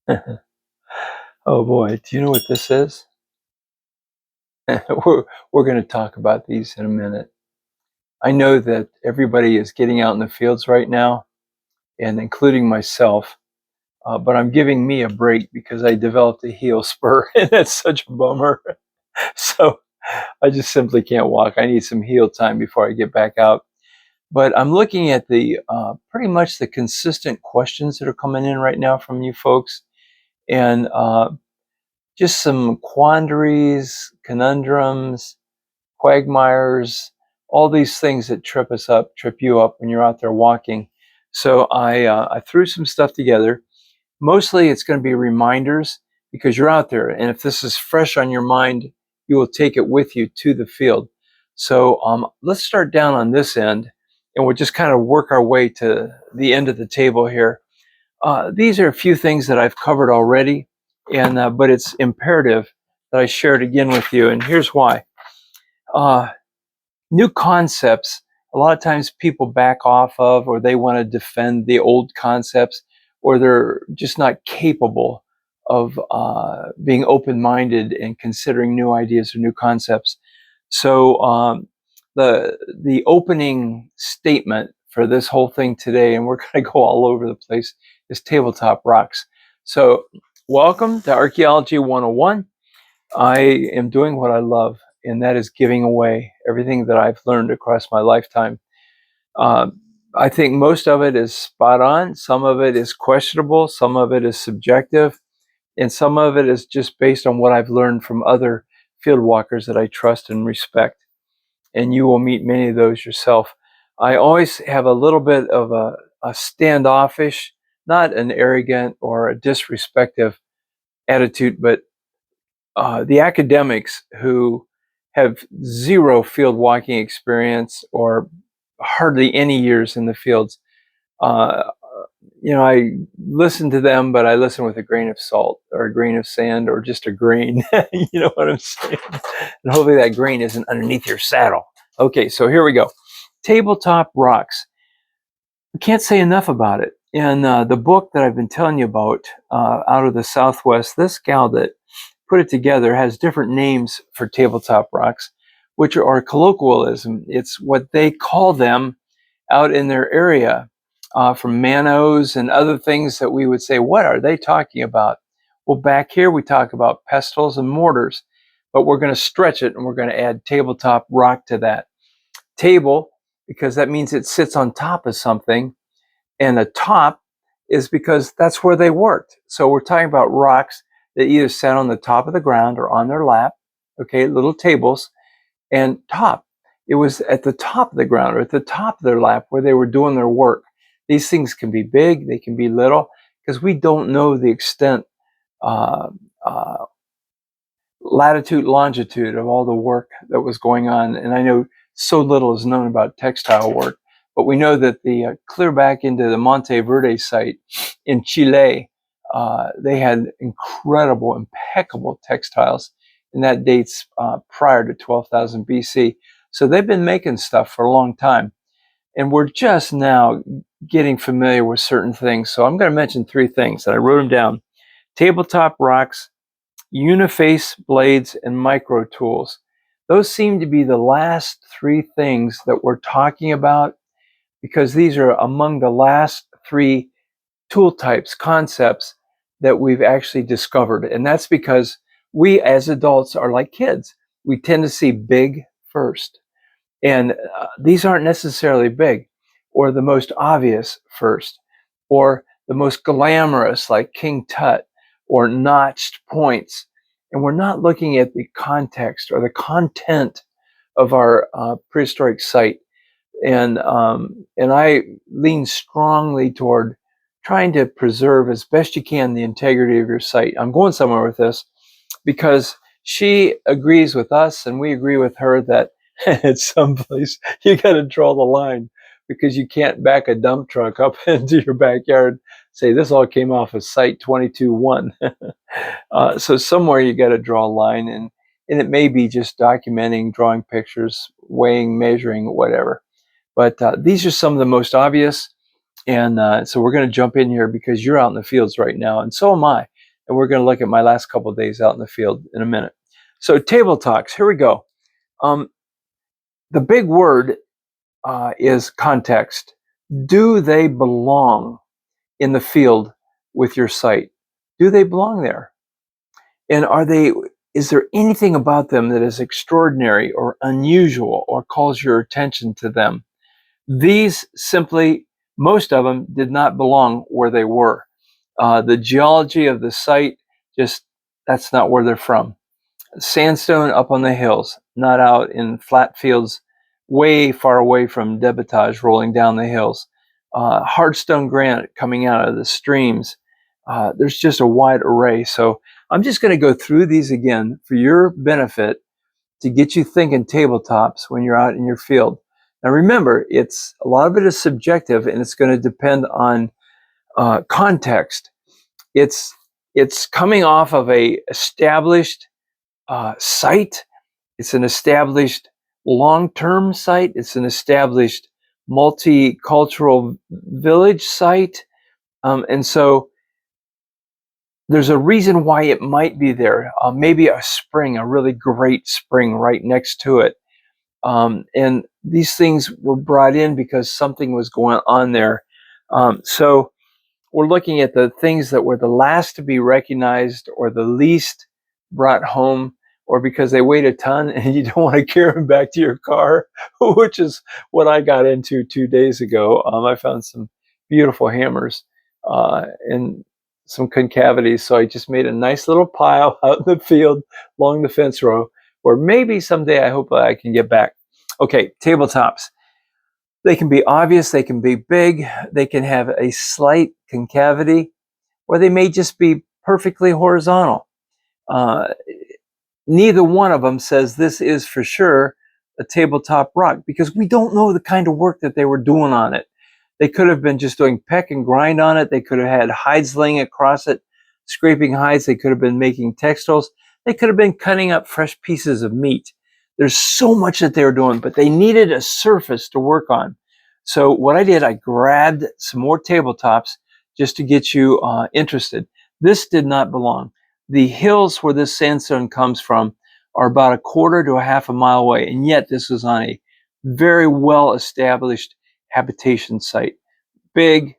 Oh boy, do you know what this is? We're going to talk about these in a minute. I know that everybody is getting out in the fields right now, and including myself, but I'm giving me a break because I developed a heel spur, and that's such a bummer. So I just simply can't walk. I need some heel time before I get back out. But I'm looking at the pretty much the consistent questions that are coming in right now from you folks, and just some quandaries, conundrums, quagmires, all these things that trip you up when you're out there walking. So I threw some stuff together. Mostly it's going to be reminders because you're out there. And if this is fresh on your mind, you will take it with you to the field. So let's start down on this end and we'll just kind of work our way to the end of the table here. These are a few things that I've covered already, and but it's imperative that I share it again with you. And here's why. Uh, New concepts, a lot of times people back off of, or they want to defend the old concepts, or they're just not capable of being open-minded and considering new ideas or new concepts. So the opening statement for this whole thing today, and we're going to go all over the place, is tabletop rocks. So welcome to Archaeology 101. I am doing what I love, and that is giving away everything that I've learned across my lifetime. Uh, I think most of it is spot on. Some of it is questionable. Some of it is subjective. And some of it is just based on what I've learned from other field walkers that I trust and respect. And you will meet many of those yourself. I always have a little bit of a standoffish, not an arrogant or a disrespectful attitude, but the academics who have zero field walking experience or hardly any years in the fields, uh, I listen to them, but I listen with a grain of salt or a grain of sand or just a grain. You know what I'm saying? And hopefully that grain isn't underneath your saddle. Okay, so here we go. Tabletop rocks. I can't say enough about it. In the book that I've been telling you about out of the Southwest, this gal that put it together has different names for tabletop rocks, which are colloquialism. It's what they call them out in their area, from manos and other things that we would say, what are they talking about? Well, back here we talk about pestles and mortars, but we're going to stretch it and we're going to add tabletop rock to that. Table, because that means it sits on top of something, and the top is because that's where they worked. So we're talking about rocks that either sat on the top of the ground or on their lap, okay, little tables, and top. It was at the top of the ground or at the top of their lap where they were doing their work. These things can be big, they can be little, because we don't know the extent, uh, uh, latitude, longitude of all the work that was going on. And I know so little is known about textile work, but we know that the clear back into the Monte Verde site in Chile, they had incredible, impeccable textiles, and that dates prior to 12,000 BC. So they've been making stuff for a long time, and we're just now getting familiar with certain things. So I'm going to mention three things that I wrote them down: tabletop rocks, uniface blades, and micro tools. Those seem to be the last three things that we're talking about, because these are among the last three tool types, concepts that we've actually discovered. And that's because we as adults are like kids. We tend to see big first. And these aren't necessarily big or the most obvious first or the most glamorous like King Tut or notched points. And we're not looking at the context or the content of our prehistoric site. And I lean strongly toward trying to preserve as best you can the integrity of your site. I'm going somewhere with this because she agrees with us and we agree with her that at some place you got to draw the line, because you can't back a dump truck up into your backyard, say this all came off of site 22-1. So somewhere you got to draw a line, and it may be just documenting, drawing pictures, weighing, measuring, whatever. But these are some of the most obvious. And so we're going to jump in here because you're out in the fields right now, and so am I. and we're going to look at my last couple of days out in the field in a minute. So table talks, here we go. The big word is context. Do they belong in the field with your site? Do they belong there? And is there anything about them that is extraordinary or unusual or calls your attention to them? These simply, most of them did not belong where they were. The geology of the site, that's not where they're from. Sandstone up on the hills, not out in flat fields way far away from debitage rolling down the hills. Hardstone granite coming out of the streams. There's just a wide array. So I'm just going to go through these again for your benefit to get you thinking tabletops when you're out in your field. Now remember, a lot of it is subjective, and it's going to depend on context. It's coming off of a established site. It's an established long-term site. It's an established multicultural village site. And so there's a reason why it might be there. Maybe a spring, a really great spring right next to it. And these things were brought in because something was going on there. So we're looking at the things that were the last to be recognized or the least brought home, or because they weighed a ton and you don't want to carry them back to your car, which is what I got into 2 days ago. I found some beautiful hammers and some concavities. So I just made a nice little pile out in the field along the fence row, where maybe someday I hope I can get back. Okay, tabletops. They can be obvious, they can be big, they can have a slight concavity, or they may just be perfectly horizontal. Neither one of them says this is for sure a tabletop rock, because we don't know the kind of work that they were doing on it. They could have been just doing peck and grind on it. They could have had hides laying across it, scraping hides. They could have been making textiles. They could have been cutting up fresh pieces of meat. There's so much that they were doing, but they needed a surface to work on. So what I did, I grabbed some more tabletops just to get you interested. This did not belong. The hills where this sandstone comes from are about a quarter to a half a mile away, and yet this was on a very well established habitation site. Big.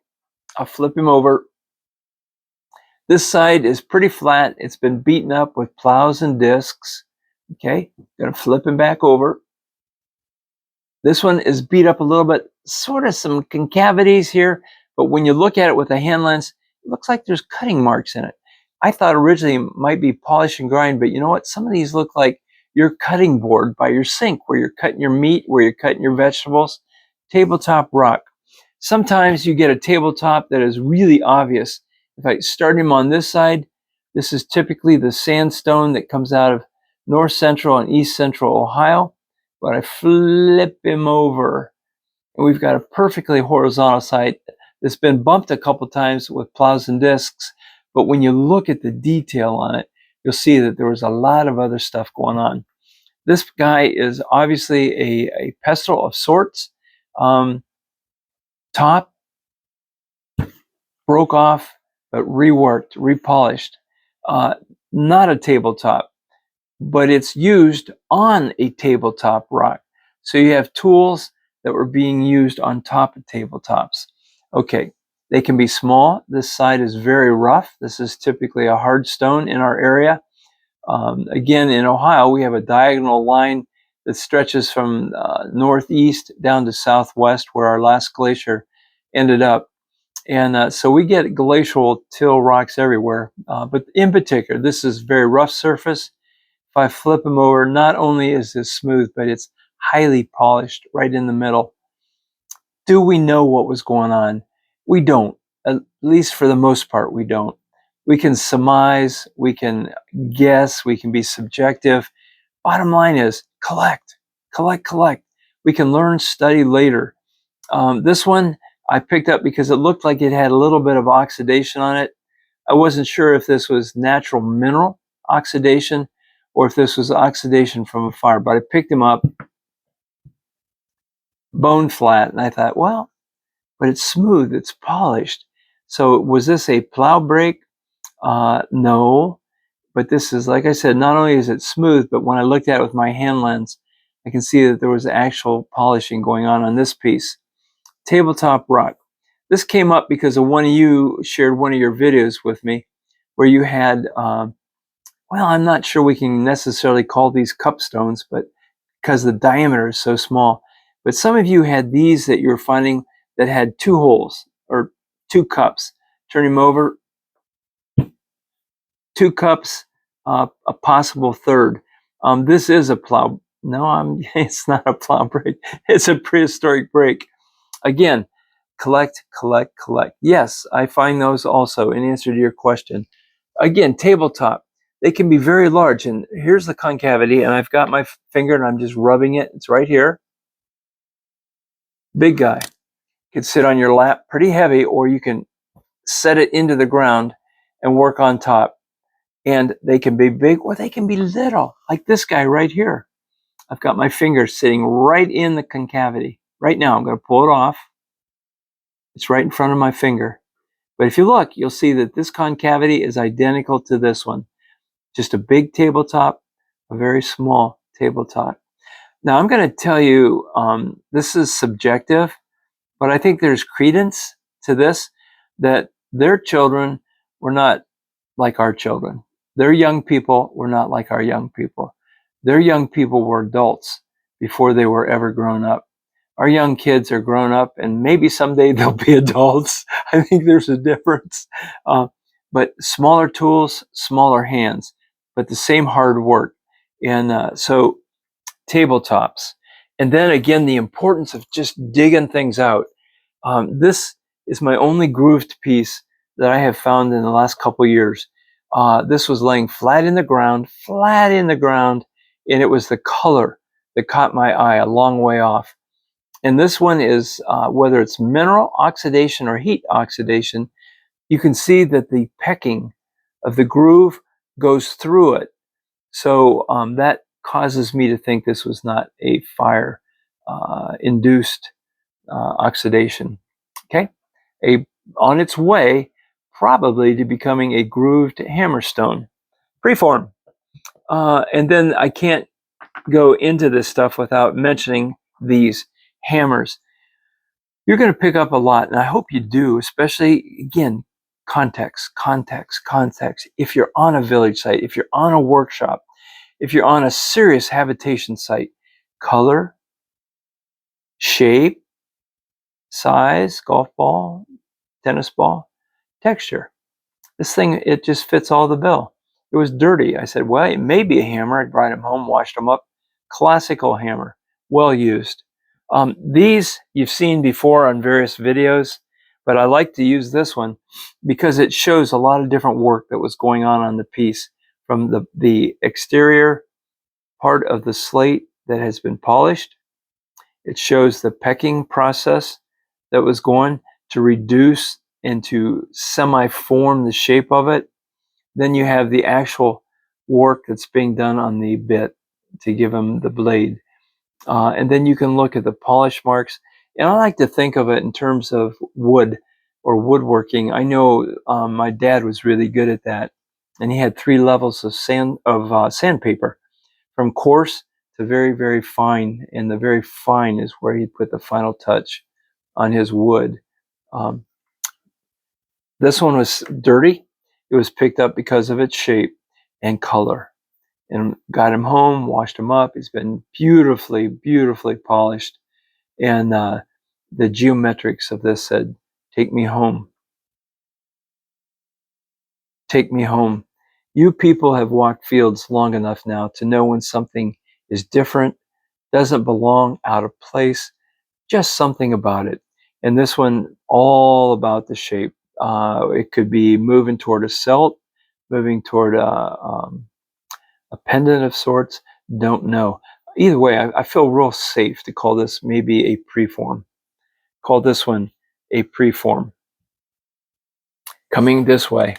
I'll flip him over. This side is pretty flat. It's been beaten up with plows and discs. Okay, gonna flip him back over. This one is beat up a little bit, sort of some concavities here, but when you look at it with a hand lens, it looks like there's cutting marks in it. I thought originally it might be polish and grind, but you know what? Some of these look like your cutting board by your sink, where you're cutting your meat, where you're cutting your vegetables. Tabletop rock. Sometimes you get a tabletop that is really obvious. If I start him on this side, this is typically the sandstone that comes out of north central and east central Ohio. But I flip him over, and we've got a perfectly horizontal site that's been bumped a couple times with plows and discs. But when you look at the detail on it, you'll see that there was a lot of other stuff going on. This guy is obviously a pestle of sorts. Top broke off, but reworked, repolished. Not a tabletop, but it's used on a tabletop rock. So you have tools that were being used on top of tabletops. Okay, they can be small. This side is very rough. This is typically a hard stone in our area. Again, in Ohio, we have a diagonal line that stretches from northeast down to southwest, where our last glacier ended up. And so we get glacial till rocks everywhere. But in particular, this is very rough surface. If I flip them over, not only is this smooth, but it's highly polished right in the middle. Do we know what was going on? We don't. At least for the most part, we don't. We can surmise, we can guess, we can be subjective. Bottom line is collect, collect, collect. We can learn, study later. This one I picked up because it looked like it had a little bit of oxidation on it. I wasn't sure if this was natural mineral oxidation or if this was oxidation from a fire, but I picked him up, bone flat, and I thought, well, but it's smooth, it's polished. So was this a plow break? No, but this is, like I said, not only is it smooth, but when I looked at it with my hand lens, I can see that there was actual polishing going on this piece. Tabletop rock. This came up because of one of you shared one of your videos with me where you had, well, I'm not sure we can necessarily call these cup stones, but because the diameter is so small. But some of you had these that you were finding that had 2 holes or 2 cups. Turn them over, 2 cups, a possible third. This is a plow. No, it's not a plow brake. It's a prehistoric brake. Again, collect, collect, collect. Yes, I find those also in answer to your question. Again, tabletop. They can be very large. And here's the concavity. And I've got my finger and I'm just rubbing it. It's right here. Big guy. Could sit on your lap, pretty heavy, or you can set it into the ground and work on top. And they can be big or they can be little, like this guy right here. I've got my finger sitting right in the concavity. Right now, I'm going to pull it off. It's right in front of my finger. But if you look, you'll see that this concavity is identical to this one. Just a big tabletop, a very small tabletop. Now, I'm going to tell you, this is subjective, but I think there's credence to this, that their children were not like our children. Their young people were not like our young people. Their young people were adults before they were ever grown up. Our young kids are grown up and maybe someday they'll be adults. I think there's a difference. But smaller tools, smaller hands, but the same hard work. And so tabletops. And then again, the importance of just digging things out. This is my only grooved piece that I have found in the last couple years. This was laying flat in the ground, and it was the color that caught my eye a long way off. And this one is, whether it's mineral oxidation or heat oxidation, you can see that the pecking of the groove goes through it. So that causes me to think this was not a fire induced oxidation. Okay, on its way probably to becoming a grooved hammerstone. Preform. And then I can't go into this stuff without mentioning these hammers. You're going to pick up a lot, and I hope you do, especially, again, context, context, context. If you're on a village site, if you're on a workshop, if you're on a serious habitation site, color, shape, size, golf ball, tennis ball, texture. This thing, it just fits all the bill. It was dirty. I said, well, it may be a hammer. I brought him home, washed them up. Classical hammer, well used. These you've seen before on various videos, but I like to use this one because it shows a lot of different work that was going on the piece, from the exterior part of the slate that has been polished. It shows the pecking process that was going to reduce and to semi-form the shape of it. Then you have the actual work that's being done on the bit to give them the blade. And then you can look at the polish marks. And I like to think of it in terms of wood or woodworking. I know my dad was really good at that. And he had 3 levels of sandpaper, from coarse to very, very fine. And the very fine is where he put the final touch on his wood. This one was dirty. It was picked up because of its shape and color. And got him home, washed him up. He's been beautifully, beautifully polished. And the geometrics of this said, take me home. Take me home. You people have walked fields long enough now to know when something is different, doesn't belong, out of place, just something about it. And this one, all about the shape. It could be moving toward a celt, moving toward a pendant of sorts, don't know. Either way, I feel real safe to call this maybe a preform. Call this one a preform. Coming this way.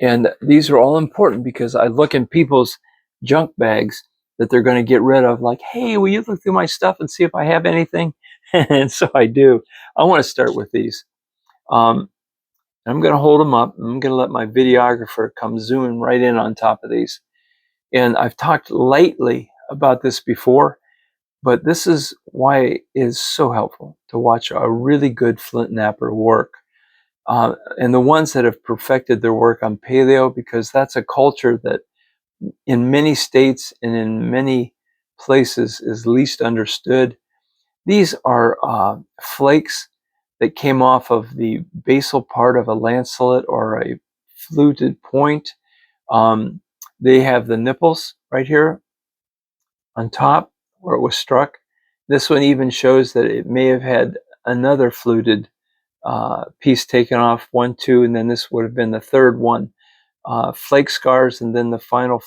And these are all important because I look in people's junk bags that they're going to get rid of, like, hey, will you look through my stuff and see if I have anything? And so I do. I want to start with these. I'm going to hold them up. I'm going to let my videographer come zooming right in on top of these. And I've talked lightly about this before, but this is why it is so helpful to watch a really good flint knapper work. And the ones that have perfected their work on paleo, because that's a culture that in many states and in many places is least understood. These are flakes that came off of the basal part of a lancelet or a fluted point. They have the nipples right here on top where it was struck. This one even shows that it may have had another fluted piece taken off, 1, 2, and then this would have been the third one. Flake scars, and then the final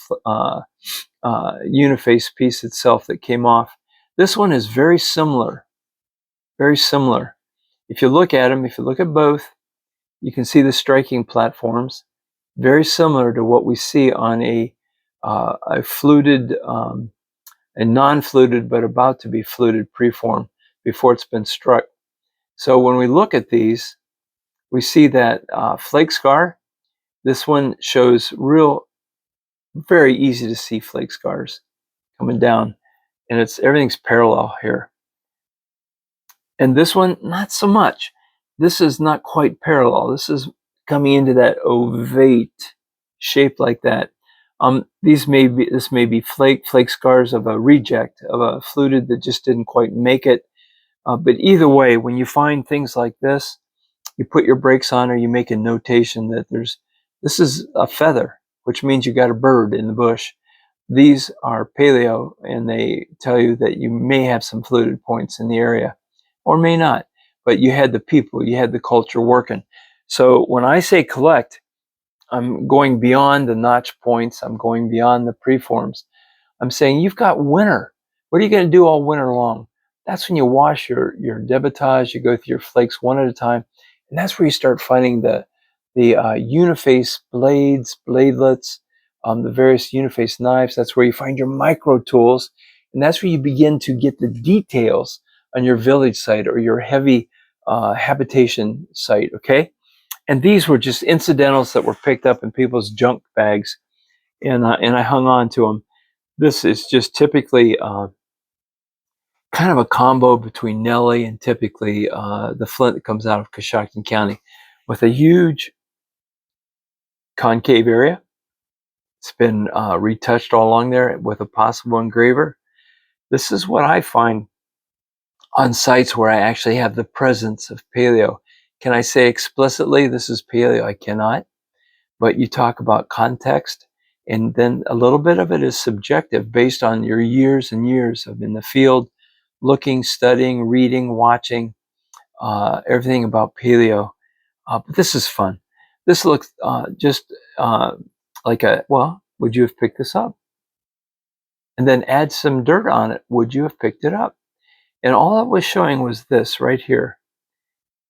uniface piece itself that came off. This one is very similar, very similar. If you look at them, if you look at both, you can see the striking platforms, very similar to what we see on a fluted, a non-fluted but about to be fluted preform before it's been struck. So when we look at these, we see that flake scar. This one shows real, very easy to see flake scars coming down, and everything's parallel here. And this one, not so much. This is not quite parallel. This is coming into that ovate shape like that. This may be flake scars of a reject of a fluted that just didn't quite make it. But either way, when you find things like this, you put your brakes on, or you make a notation that this is a feather, which means you got a bird in the bush. These are paleo, and they tell you that you may have some fluted points in the area, or may not, but you had the people, you had the culture working. So when I say collect, I'm going beyond the notch points, I'm going beyond the preforms. I'm saying you've got winter. What are you going to do all winter long? That's when you wash your debitage, you go through your flakes one at a time, and that's where you start finding the uniface blades, bladelets, the various uniface knives. That's where you find your micro tools, and that's where you begin to get the details on your village site or your heavy habitation site, okay? And these were just incidentals that were picked up in people's junk bags, and I hung on to them. This is just typically kind of a combo between Nelly and typically the flint that comes out of Coshocton County, with a huge concave area. It's been retouched all along there with a possible engraver. This is what I find on sites where I actually have the presence of paleo. Can I say explicitly this is paleo? I cannot. But you talk about context, and then a little bit of it is subjective based on your years and years of in the field, looking, studying, reading, watching, everything about paleo. But this is fun. This looks just like well, would you have picked this up? And then add some dirt on it. Would you have picked it up? And all it was showing was this right here.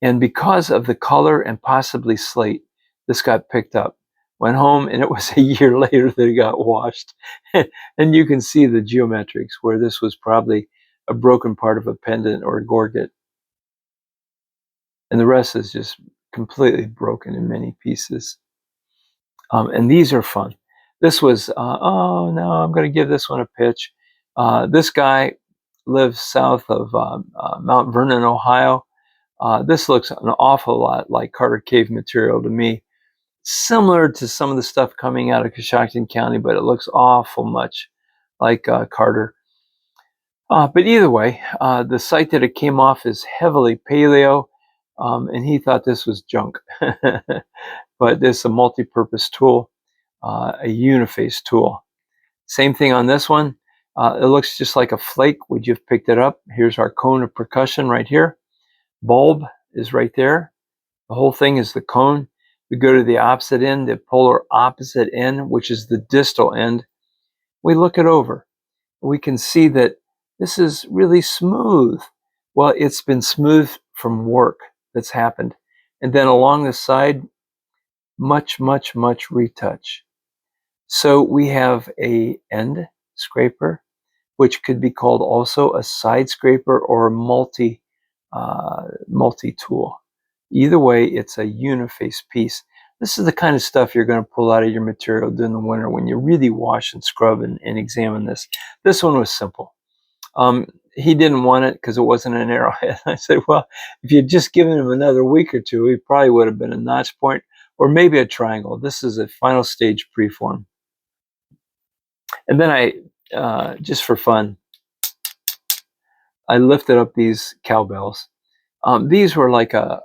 And because of the color and possibly slate, this got picked up. Went home, and it was a year later that it got washed. And you can see the geometrics where this was probably a broken part of a pendant or a gorget. And the rest is just completely broken in many pieces. And these are fun. This was, oh no, I'm going to give this one a pitch. This guy lives south of Mount Vernon, Ohio. This looks an awful lot like Carter Cave material to me. Similar to some of the stuff coming out of Coshocton County, but it looks awful much like Carter. But either way, the site that it came off is heavily paleo, and he thought this was junk. But this is a multi-purpose tool, a uniface tool. Same thing on this one. It looks just like a flake. Would you have picked it up? Here's our cone of percussion right here. Bulb is right there. The whole thing is the cone. We go to the opposite end, the polar opposite end, which is the distal end. We look it over. We can see that this is really smooth. Well, it's been smooth from work that's happened. And then along the side, much, much, much retouch. So we have a end scraper, which could be called also a side scraper or a multi-tool. Either way, it's a uniface piece. This is the kind of stuff you're going to pull out of your material during the winter when you really wash and scrub and examine this. This one was simple. He didn't want it because it wasn't an arrowhead. I said, well, if you'd just given him another week or two, he probably would have been a notch point or maybe a triangle. This is a final stage preform. And then I, just for fun, I lifted up these cowbells. These were like a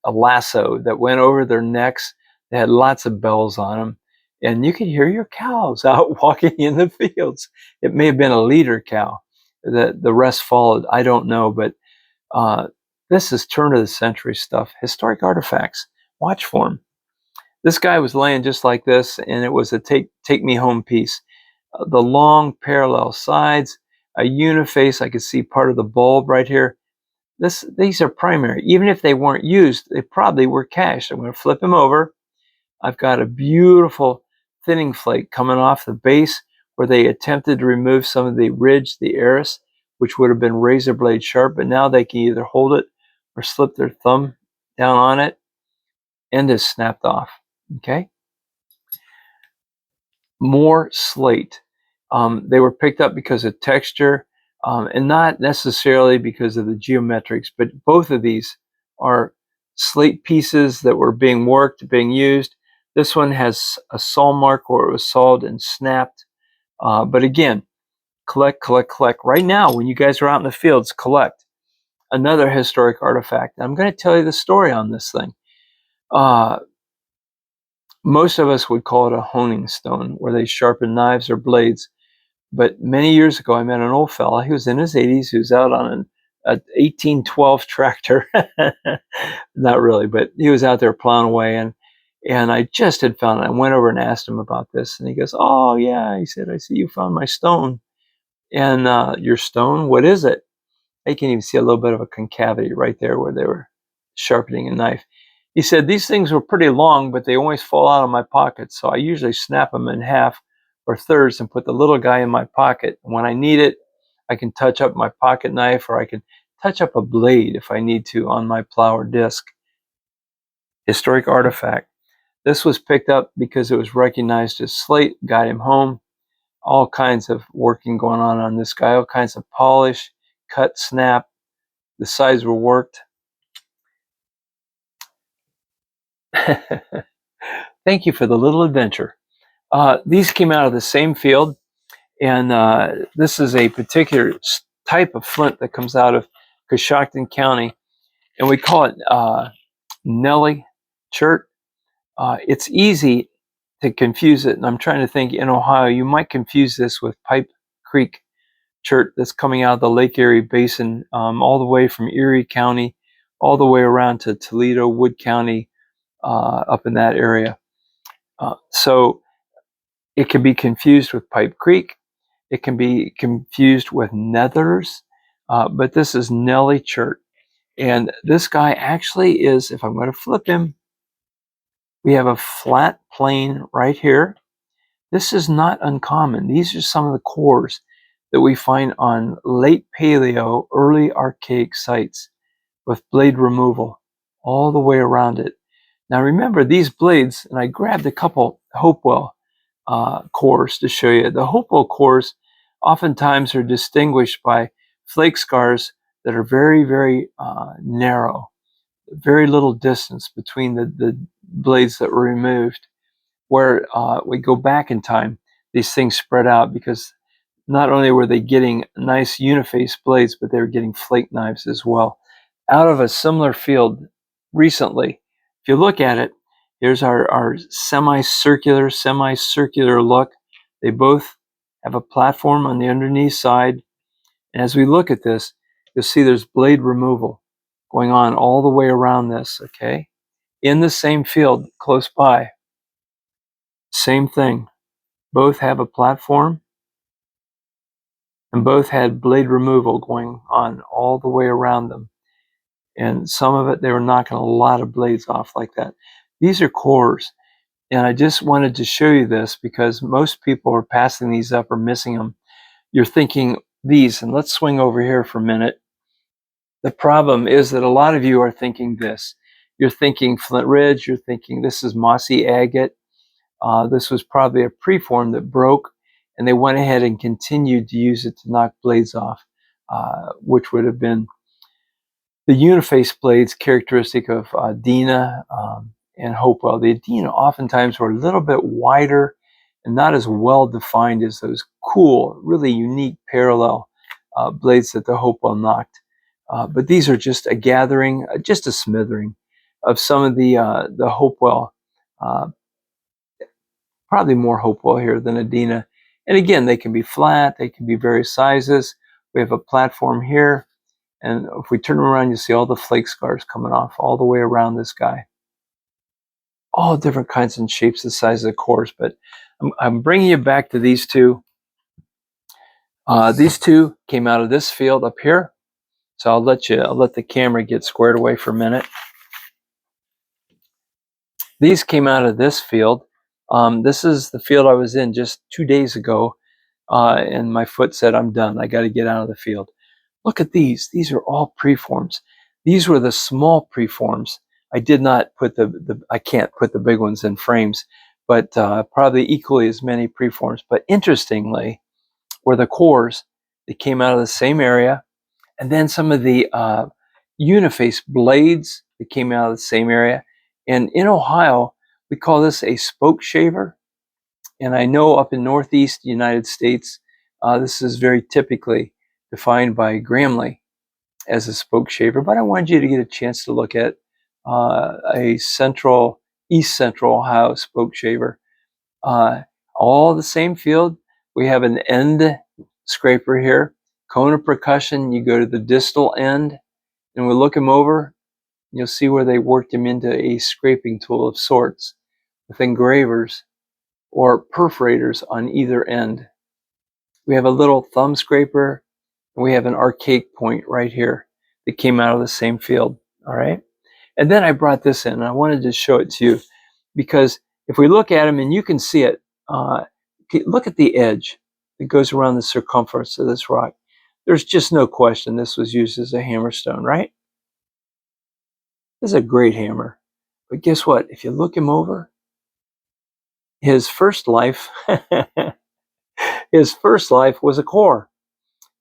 lasso that went over their necks. They had lots of bells on them. And you could hear your cows out walking in the fields. It may have been a leader cow. The rest followed. I don't know. But this is turn of the century stuff. Historic artifacts. Watch for them. This guy was laying just like this, and it was a take me home piece. The long parallel sides, a uniface. I could see part of the bulb right here. These are primary. Even if they weren't used, they probably were cached. I'm going to flip them over. I've got a beautiful thinning flake coming off the base where they attempted to remove some of the ridge, the eris, which would have been razor blade sharp, but now they can either hold it or slip their thumb down on it. End is snapped off. Okay. More slate. They were picked up because of texture. And not necessarily because of the geometrics, but both of these are slate pieces that were being worked, being used. This one has a saw mark where it was sawed and snapped. But again, collect, collect, collect. Right now, when you guys are out in the fields, collect. Another historic artifact. I'm going to tell you the story on this thing. Most of us would call it a honing stone, where they sharpen knives or blades. But many years ago, I met an old fella. He was in his 80s. He was out on an 1812 tractor. Not really, but he was out there plowing away. And I just had found it. I went over and asked him about this. And he goes, oh, yeah. He said, I see you found my stone. And your stone, what is it? I can even see a little bit of a concavity right there where they were sharpening a knife. He said, these things were pretty long, but they always fall out of my pocket. So I usually snap them in half or thirds and put the little guy in my pocket. And when I need it, I can touch up my pocket knife, or I can touch up a blade if I need to on my plow or disc. Historic artifact. This was picked up because it was recognized as slate, got him home. All kinds of working going on this guy, all kinds of polish, cut, snap. The sides were worked. Thank you for the little adventure. These came out of the same field, and this is a particular type of flint that comes out of Coshocton County, and we call it Nelly chert. It's easy to confuse it, and I'm trying to think, in Ohio, you might confuse this with Pipe Creek chert that's coming out of the Lake Erie Basin, all the way from Erie County, all the way around to Toledo, Wood County, up in that area. So it can be confused with Pipe Creek. It can be confused with Nethers, but this is Nelly chert. And this guy actually is, if I'm going to flip him, we have a flat plane right here. This is not uncommon. These are some of the cores that we find on late Paleo, early Archaic sites with blade removal all the way around it. Now remember, these blades, and I grabbed a couple Hopewell cores to show you. The Hopewell cores oftentimes are distinguished by flake scars that are very, very narrow, very little distance between the blades that were removed. Where we go back in time, these things spread out because not only were they getting nice uniface blades, but they were getting flake knives as well. Out of a similar field recently, if you look at it, here's our semicircular look. They both have a platform on the underneath side. And as we look at this, you'll see there's blade removal going on all the way around this, okay? In the same field, close by. Same thing. Both have a platform, and both had blade removal going on all the way around them. And some of it, they were knocking a lot of blades off like that. These are cores. And I just wanted to show you this because most people are passing these up or missing them. You're thinking these, and let's swing over here for a minute. The problem is that a lot of you are thinking this. you're thinking Flint Ridge, you're thinking this is mossy agate. This was probably a preform that broke, and they went ahead and continued to use it to knock blades off, which would have been the uniface blades characteristic of Dina and Hopewell. The Adena oftentimes were a little bit wider and not as well defined as those cool, really unique parallel blades that the Hopewell knocked. But these are just a gathering, just a smithering of some of the Hopewell, probably more Hopewell here than Adena. And again, they can be flat, they can be various sizes. We have a platform here, and if we turn around, you see all the flake scars coming off all the way around this guy. All different kinds and shapes, the size of the cores, but I'm bringing you back to these two. These two came out of this field up here. So I'll let the camera get squared away for a minute. These came out of this field. This is the field I was in just 2 days ago, and my foot said, I'm done. I got to get out of the field. Look at these. These are all preforms. These were the small preforms. I did not put I can't put the big ones in frames, but probably equally as many preforms. But interestingly, were the cores that came out of the same area, and then some of the uniface blades that came out of the same area. And in Ohio, we call this a spoke shaver. And I know up in Northeast United States, this is very typically defined by Gramley as a spoke shaver. But I wanted you to get a chance to look at a East Central Ohio spoke shaver. All the same field. We have an end scraper here. Cone of percussion, you go to the distal end, and we'll look him over. You'll see where they worked him into a scraping tool of sorts with engravers or perforators on either end. We have a little thumb scraper, and we have an archaic point right here that came out of the same field. All right. And then I brought this in, and I wanted to show it to you because if we look at him, and you can see it, look at the edge that goes around the circumference of this rock. There's just no question this was used as a hammerstone, right? This is a great hammer. But guess what? If you look him over, his first life, was a core.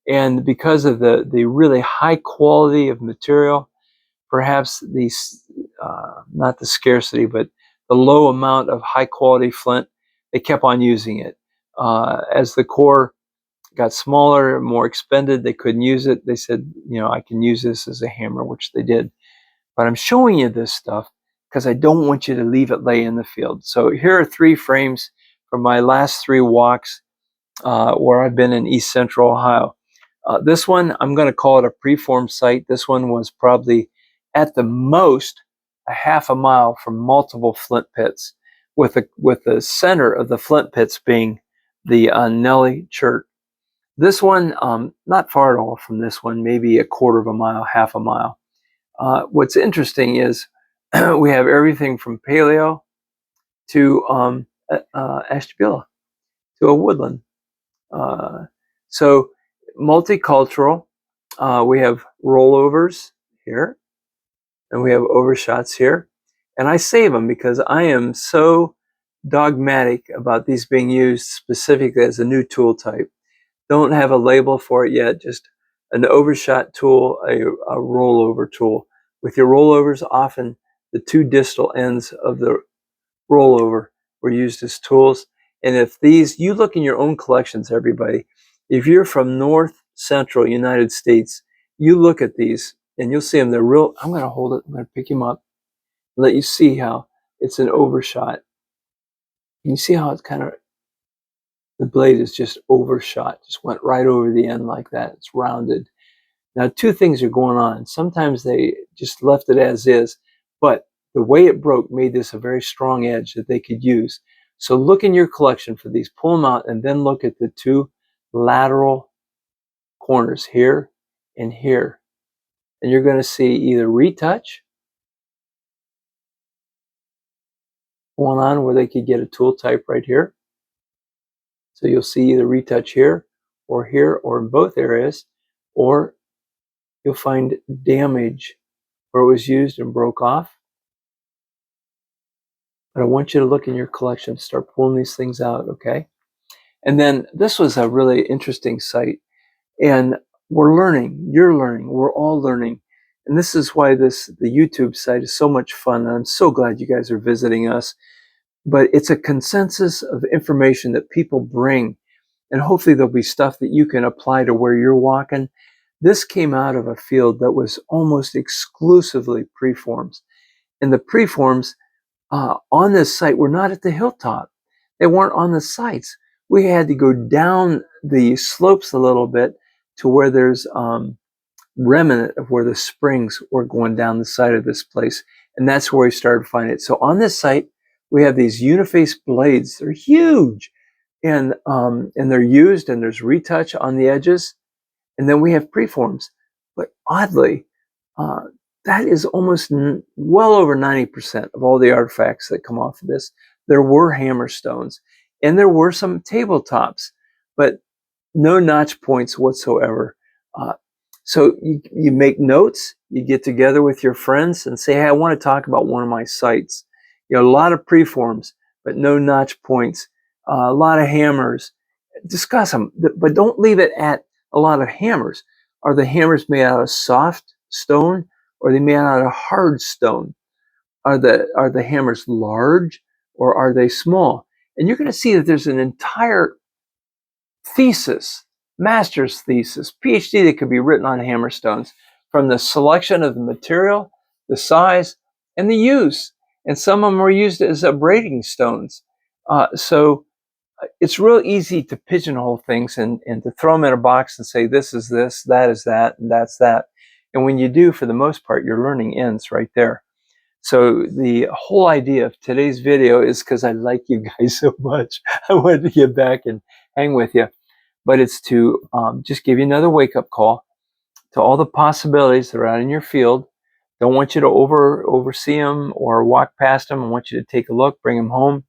And because of the really high quality of material, perhaps not the scarcity, but the low amount of high quality flint, they kept on using it. As the core got smaller, more expended, they couldn't use it. They said, I can use this as a hammer, which they did. But I'm showing you this stuff because I don't want you to leave it lay in the field. So here are 3 frames from my last 3 walks where I've been in East Central Ohio. This one, I'm going to call it a preform site. This one was probably at the most a half a mile from multiple flint pits, with the center of the flint pits being the Nelly Church. This one, not far at all from this one, maybe a quarter of a mile, half a mile. What's interesting is we have everything from paleo to Ashtabula to a woodland. So multicultural. We have rollovers here, and we have overshots here. And I save them because I am so dogmatic about these being used specifically as a new tool type. Don't have a label for it yet, just an overshot tool, a rollover tool. With your rollovers, often the 2 distal ends of the rollover were used as tools. And if you look in your own collections, everybody, if you're from North Central United States, you look at these and you'll see them. They're real. I'm going to hold it. I'm going to pick him up and let you see how it's an overshot. Can you see how it's kind of, the blade is just overshot, just went right over the end like that. It's rounded. Now, 2 things are going on. Sometimes they just left it as is, but the way it broke made this a very strong edge that they could use. So look in your collection for these, pull them out, and then look at the 2 lateral corners here and here. And you're going to see either retouch going on where they could get a tool type right here. So you'll see either retouch here or in both areas, or you'll find damage where it was used and broke off. but I want you to look in your collection, start pulling these things out, okay? And then this was a really interesting site, and we're learning, you're learning, we're all learning. And this is why the YouTube site is so much fun. And I'm so glad you guys are visiting us. But it's a consensus of information that people bring, and hopefully there'll be stuff that you can apply to where you're walking. This came out of a field that was almost exclusively preforms. And the preforms on this site were not at the hilltop. They weren't on the sites. We had to go down the slopes a little bit to where there's remnant of where the springs were going down the side of this place. And that's where we started finding it. So on this site, we have these uniface blades. They're huge, and they're used, and there's retouch on the edges. And then we have preforms. But oddly, that is almost well over 90% of all the artifacts that come off of this. There were hammer stones, and there were some tabletops, but no notch points whatsoever. So you make notes, you get together with your friends and say, hey, I want to talk about one of my sites. You know, a lot of preforms, but no notch points, a lot of hammers. Discuss them, but don't leave it at a lot of hammers. Are the hammers made out of soft stone, or are they made out of hard stone? Are the hammers large, or are they small? And you're going to see that there's an entire thesis, master's thesis, PhD that could be written on hammerstones, from the selection of the material, the size, and the use. And some of them were used as abrading stones. So it's real easy to pigeonhole things and to throw them in a box and say, this is this, that is that, and that's that. And when you do, for the most part, your learning ends right there. So the whole idea of today's video is because I like you guys so much. I wanted to get back and hang with you. But it's to just give you another wake-up call to all the possibilities that are out in your field. Don't want you to oversee them or walk past them. I want you to take a look, bring them home.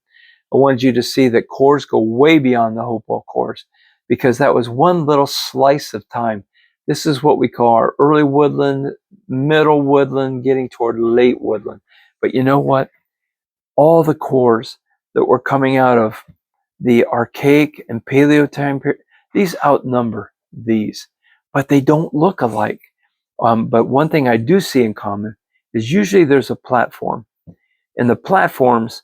I wanted you to see that cores go way beyond the Hopewell cores, because that was one little slice of time. This is what we call our early woodland, middle woodland, getting toward late woodland. But you know what? All the cores that were coming out of the archaic and paleo time period, these outnumber these, but they don't look alike. But one thing I do see in common is usually there's a platform, and the platforms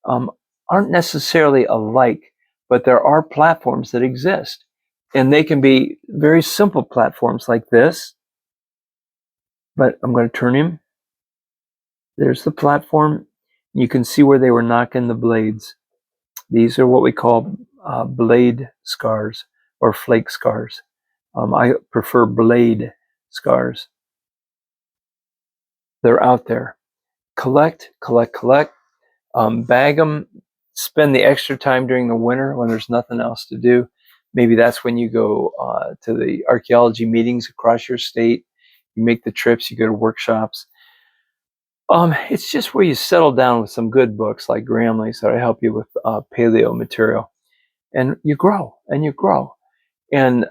aren't necessarily alike, but there are platforms that exist, and they can be very simple platforms like this. But I'm going to turn him. There's the platform. You can see where they were knocking the blades. These are what we call blade scars or flake scars. I prefer blade scars. They're out there. Collect, collect, collect. Bag them. Spend the extra time during the winter when there's nothing else to do. Maybe that's when you go to the archaeology meetings across your state. You make the trips, you go to workshops. It's just where you settle down with some good books like Gramley's that help you with paleo material. And you grow, and you grow. And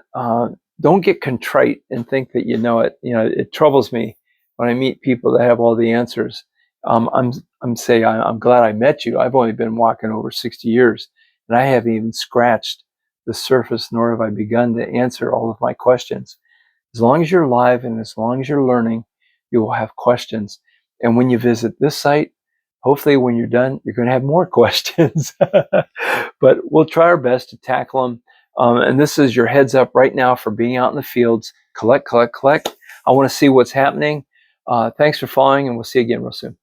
don't get contrite and think that you know it. You know, it troubles me when I meet people that have all the answers. I'm saying I'm glad I met you. I've only been walking over 60 years, and I haven't even scratched the surface, nor have I begun to answer all of my questions. As long as you're alive and as long as you're learning, you will have questions. And when you visit this site, hopefully when you're done, you're going to have more questions. But we'll try our best to tackle them. And this is your heads up right now for being out in the fields. Collect, collect, collect. I want to see what's happening. Thanks for following, and we'll see you again real soon.